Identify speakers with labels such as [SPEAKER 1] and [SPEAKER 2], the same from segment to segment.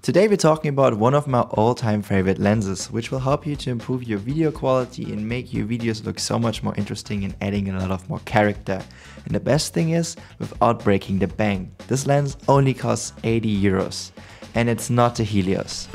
[SPEAKER 1] Today we're talking about one of my all-time favorite lenses, which will help you to improve your video quality and make your videos look so much more interesting and adding a lot of more character. And the best thing is, without breaking the bank. This lens only costs 80 euros and it's not a Helios.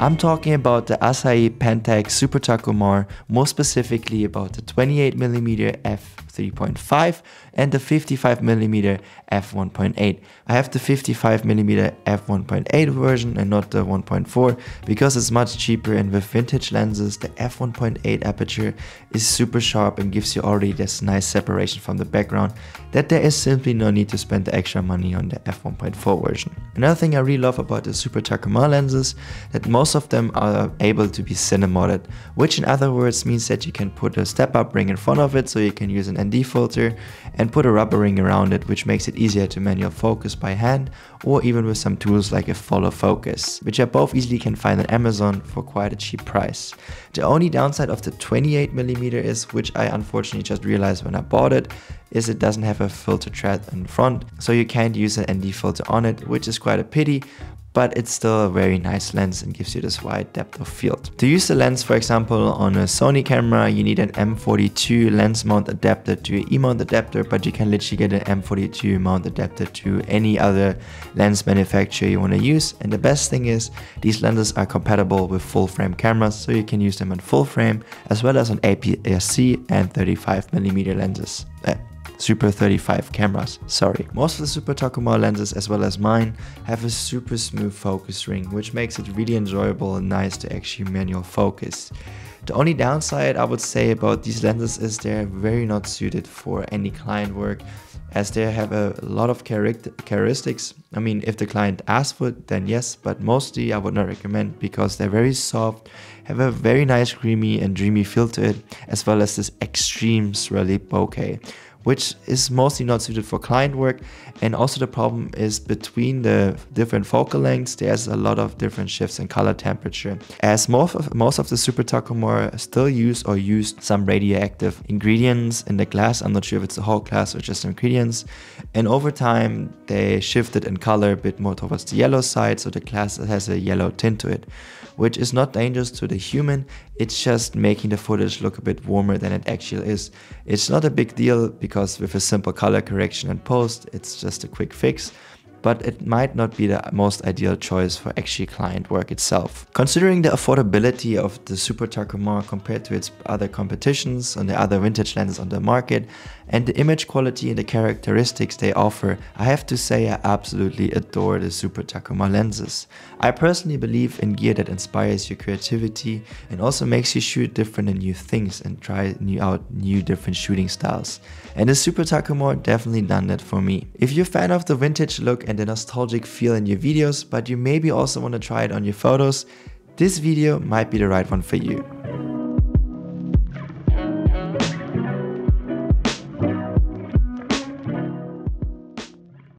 [SPEAKER 1] I'm talking about the Pentax Super Takumar, more specifically about the 28mm f3.5 and the 55mm f1.8. I have the 55mm f1.8 version and not the 1.4 because it's much cheaper, and with vintage lenses the f1.8 aperture is super sharp and gives you already this nice separation from the background that there is simply no need to spend the extra money on the f1.4 version. Another thing I really love about the Super Takumar lenses that most of them are able to be cine-modded, which in other words means that you can put a step-up ring in front of it, so you can use an ND filter and put a rubber ring around it, which makes it easier to manual focus by hand or even with some tools like a follow focus, which I both easily can find on Amazon for quite a cheap price. The only downside of the 28mm is, which I unfortunately just realized when I bought it, is it doesn't have a filter thread in front, so you can't use an ND filter on it, which is quite a pity. But it's still a very nice lens and gives you this wide depth of field. To use the lens, for example, on a Sony camera, you need an M42 lens mount adapter to an E-mount adapter, but you can literally get an M42 mount adapter to any other lens manufacturer you want to use. And the best thing is, these lenses are compatible with full frame cameras, so you can use them on full frame as well as on APS-C and 35mm lenses. Super 35 cameras, sorry. Most of the Super Takumar lenses, as well as mine, have a super smooth focus ring, which makes it really enjoyable and nice to actually manual focus. The only downside I would say about these lenses is they're very not suited for any client work, as they have a lot of characteristics. I mean, if the client asks for it, then yes, but mostly I would not recommend because they're very soft, have a very nice creamy and dreamy feel to it, as well as this extreme swirly bokeh, which is mostly not suited for client work. And also the problem is between the different focal lengths, there's a lot of different shifts in color temperature, as most of the Super Takumar still used some radioactive ingredients in the glass. I'm not sure if it's the whole glass or just ingredients, and over time they shifted in color a bit more towards the yellow side, so the glass has a yellow tint to it, which is not dangerous to the human. It's just making the footage look a bit warmer than it actually is. It's not a big deal because with a simple color correction and post, it's just a quick fix, but it might not be the most ideal choice for actually client work itself. Considering the affordability of the Super Takumar compared to its other competitions and the other vintage lenses on the market, and the image quality and the characteristics they offer, I have to say I absolutely adore the Super Takumar lenses. I personally believe in gear that inspires your creativity and also makes you shoot different and new things and try out new different shooting styles. And the Super Takumar definitely done that for me. If you're a fan of the vintage look and the nostalgic feel in your videos, but you maybe also want to try it on your photos, this video might be the right one for you.